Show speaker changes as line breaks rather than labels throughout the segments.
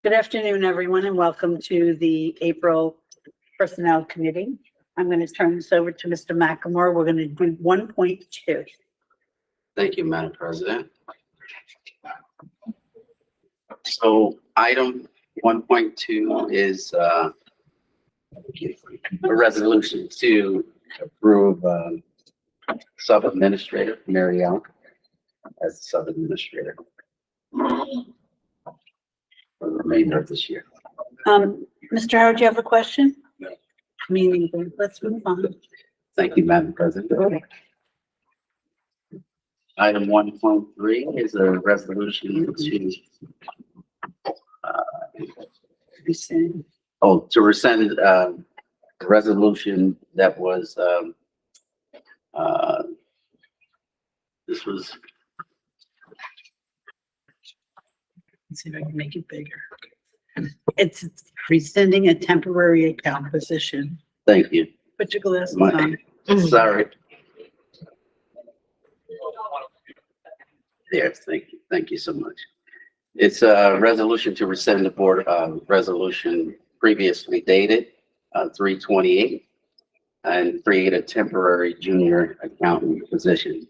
Good afternoon, everyone, and welcome to the April Personnel Committee. I'm going to turn this over to Mr. McLemore. We're going to do 1.2.
Thank you, Madam President. So item 1.2 is a resolution to approve sub-administrator Mary Ellen as sub-administrator for the remainder of this year.
Mr. Howard, do you have a question?
No.
Me neither. Let's move on.
Thank you, Madam President. Item 1.3 is a resolution to
Rescind.
to rescind the resolution that was this was
Let's see if I can make it bigger. It's rescinding a temporary account position.
thank you.
Put your glasses
My-
on.
Sorry. There, thank you so much. It's a resolution to rescind the board resolution previously dated 3/28 and create a temporary junior accountant position.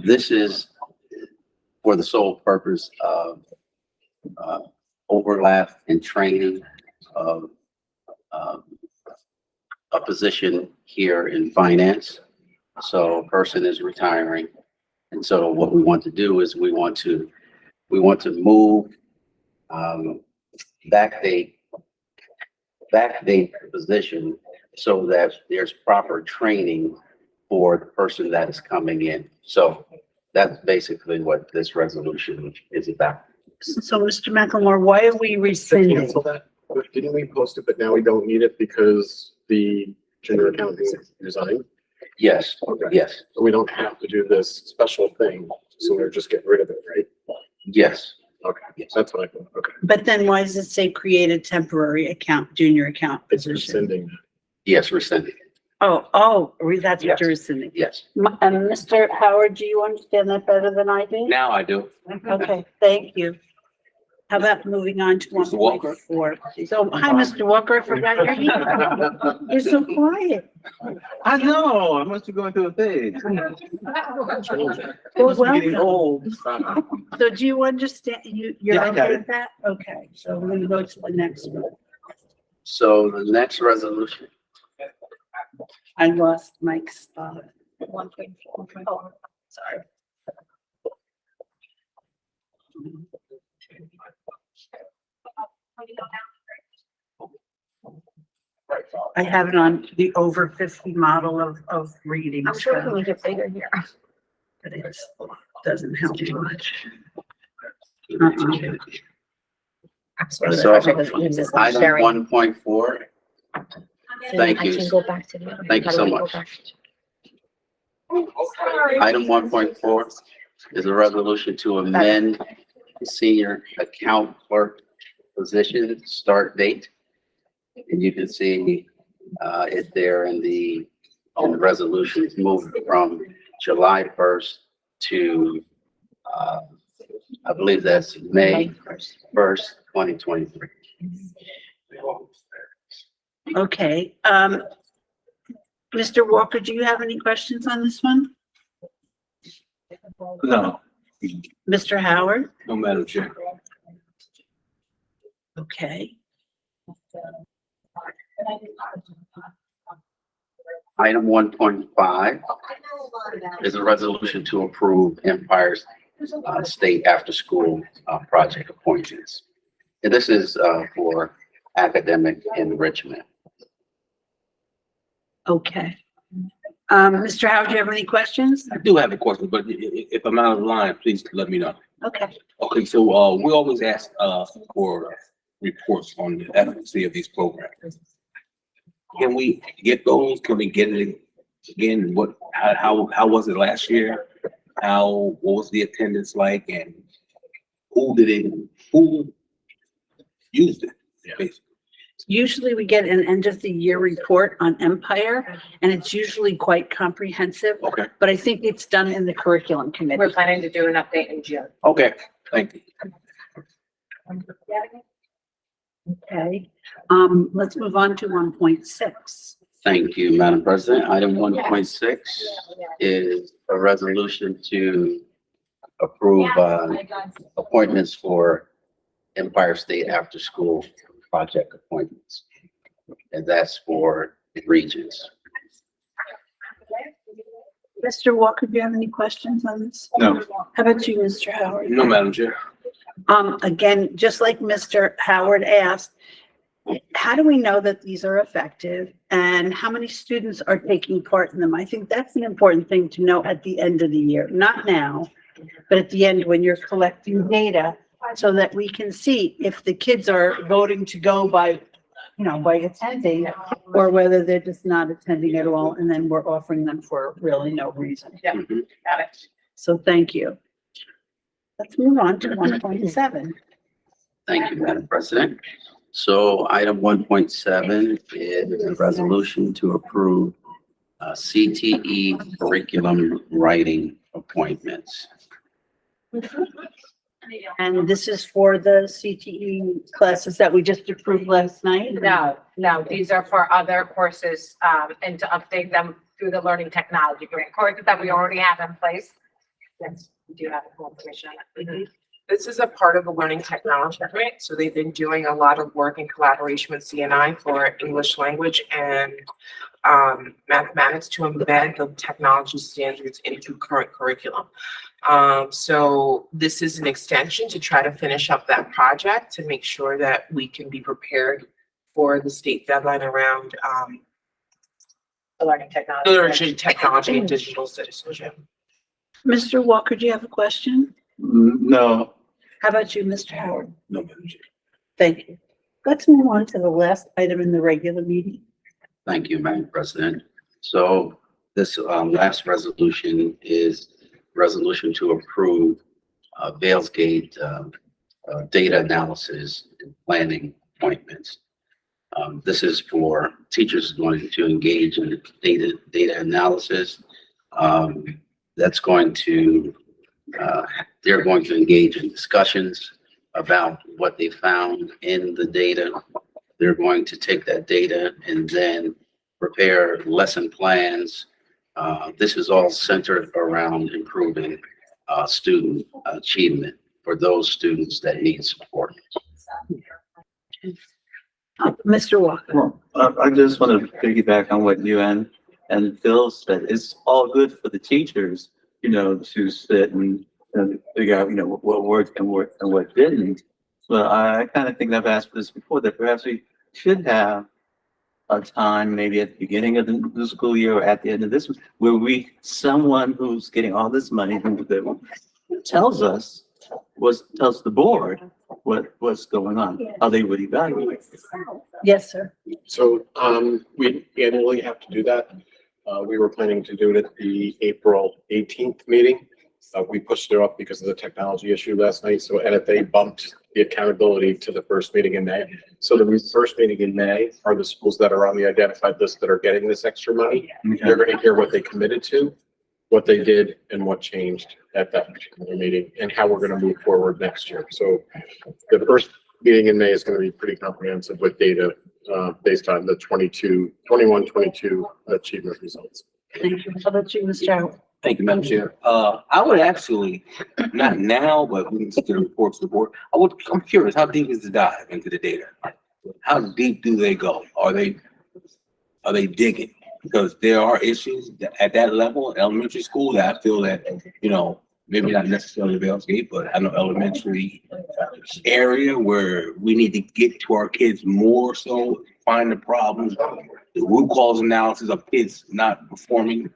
This is for the sole purpose of overlap and training of a position here in finance. So a person is retiring. And so what we want to do is we want to move backdate the position so that there's proper training for the person that is coming in. So that's basically what this resolution is about.
So, Mr. McLemore, why are we rescinding?
Cancel that. Didn't we post it, but now we don't need it because the junior accountant resigned?
Yes,
Okay.
yes,
So we don't have to do this special thing, so we're just getting rid of it, right?
yes.
Okay, that's what I thought. Okay.
But then why does it say create a temporary account, junior account
It's
position?
rescinding.
Yes, rescinding.
That's what you're rescinding.
Yes.
And Mr. Howard, do you understand that better than I do?
Now I do.
Okay, thank you. How about moving on to
Mr. Walker?
1.4? So, hi, Mr. Walker, I forgot your name. You're so quiet.
I know, I must be going through a phase.
Well,
Getting old.
So do you understand, you're
Yeah, I got
okay
it.
with that? Okay, so we're gonna go to the next one.
So the next resolution,
I lost Mike's spot. 1.4. Oh, sorry. I have it on the over 50 model of reading.
I'm sure we can make it bigger here.
But it doesn't help too much.
so item 1.4, thank
I
you.
can go back to the other.
Thank you
How do
so
I go
much.
back?
Item 1.4 is a resolution to amend the senior account clerk position start date. And you can see it there in the resolution. It's moved from July 1st to I believe that's May 1st, 2023.
Okay, Mr. Walker, do you have any questions on this one?
No,
Mr. Howard?
no, Madam Chair.
Okay,
Item 1.5 is a resolution to approve Empire's state after-school project appointments. And this is for academic enrichment.
okay. Mr. Howard, do you have any questions?
I do have a question, but if I'm out of line, please let me know.
Okay,
Okay, so, we always ask, for reports on the efficacy of these programs. Can we get those? Can we get it again? How was it last year? What was the attendance like, and who used it?
Yeah.
Basically.
usually we get an end of the year report on Empire, and it's usually quite comprehensive,
Okay,
but I think it's done in the curriculum
We're
committee.
planning to do an update in June.
okay, thank you.
Okay, let's move on to 1.6.
Thank you, Madam President. Item 1.6 is a resolution to approve, appointments for Empire State After School Project appointments. And that's for Regents.
Mr. Walker, do you have any questions on this?
No.
How about you, Mr. Howard?
No, Madam Chair.
Again, just like Mr. Howard asked, how do we know that these are effective and how many students are taking part in them? I think that's an important thing to know at the end of the year, not now, but at the end when you're collecting data so that we can see if the kids are voting to go by, by attending or whether they're just not attending at all. And then we're offering them for really no reason.
Yeah,
Mhm.
got it.
So thank you. Let's move on to 1.7.
Thank you, Madam President. So item 1.7 is a resolution to approve CTE curriculum writing appointments.
And this is for the CTE classes that we just approved last night?
No, these are for other courses, and to update them through the learning technology grant courses that we already have in place. Yes, we do have full information on it.
This is a part of the learning technology grant, so they've been doing a lot of work in collaboration with CNI for English language and mathematics to embed the technology standards into current curriculum. So this is an extension to try to finish up that project to make sure that we can be prepared for the state deadline around
The learning technology.
literacy, technology, and digital citizenship.
Mr. Walker, do you have a question?
No,
How about you, Mr. Howard?
No, Madam Chair.
Thank you. Let's move on to the last item in the regular meeting.
Thank you, Madam President. So this last resolution is resolution to approve Valesgate data analysis and planning appointments. This is for teachers going to engage in data analysis. That's going to, they're going to engage in discussions about what they found in the data. They're going to take that data and then prepare lesson plans. This is all centered around improving student achievement for those students that need support.
Mr. Walker?
well, I just want to piggyback on what you and Phil said. It's all good for the teachers, to sit and figure out, what worked and what didn't. But I kind of think I've asked for this before, that perhaps we should have a time, maybe at the beginning of the school year or at the end of this, where someone who's getting all this money tells the board what's going on, how they would evaluate.
Yes, sir.
So, we annually have to do that. We were planning to do it at the April 18th meeting. We pushed it up because of the technology issue last night. So NFA bumped the accountability to the first meeting in May. So the first meeting in May are the schools that are on the identified list that are getting this extra money. They're going to hear what they committed to, what they did, and what changed at that particular meeting, and how we're going to move forward next year. So the first meeting in May is going to be pretty comprehensive with data based on the 21-22 achievement results.
Thank you. How about you, Mr. Howard?
Thank you, Madam Chair. I would actually, not now, but we can see the reports to the board. I'm curious, how deep is the dive into the data? How deep do they go? Are they digging? Because there are issues at that level, elementary school, that I feel that, maybe not necessarily Valesgate, but I know elementary area where we need to get to our kids more so, find the problems, the root cause analysis of kids not performing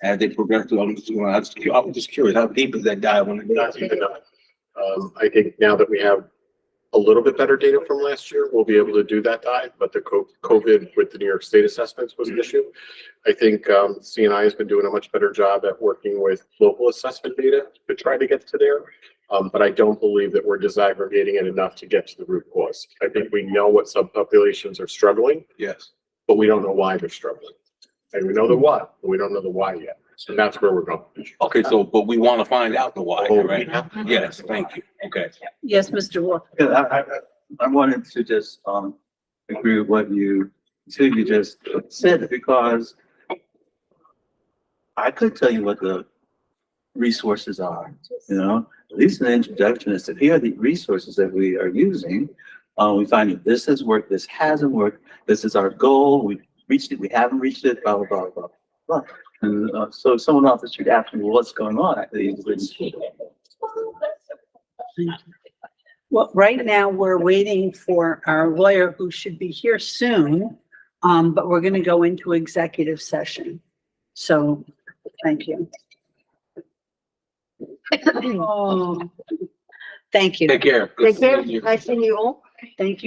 as they progress through elementary school. I was just curious, how deep is that dive on
Not deep enough. I think now that we have a little bit better data from last year, we'll be able to do that dive, but the COVID with the New York State assessments was an issue. I think CNI has been doing a much better job at working with local assessment data to try to get to there. But I don't believe that we're disaggregating it enough to get to the root cause. I think we know what subpopulations are struggling,
Yes.
but we don't know why they're struggling. And we know the what, but we don't know the why yet. So that's where we're going.
Okay, so, but we want to find out the why,
Oh,
right?
we have to.
Yes, thank you. Okay.
Yes, Mr. Walker?
Yeah, I wanted to just, agree with what you just said, because I could tell you what the resources are, at least an introduction is that here are the resources that we are using. We find that this has worked, this hasn't worked, this is our goal, we reached it, we haven't reached it, blah, blah, blah, blah, blah. And, so if someone off the street asks me, well, what's going on? I think
Well, right now, we're waiting for our lawyer who should be here soon, but we're gonna go into executive session. So, thank you. Thank you.
Take care. Good
Take care.
seeing you.
Nice seeing you all.
Thank you.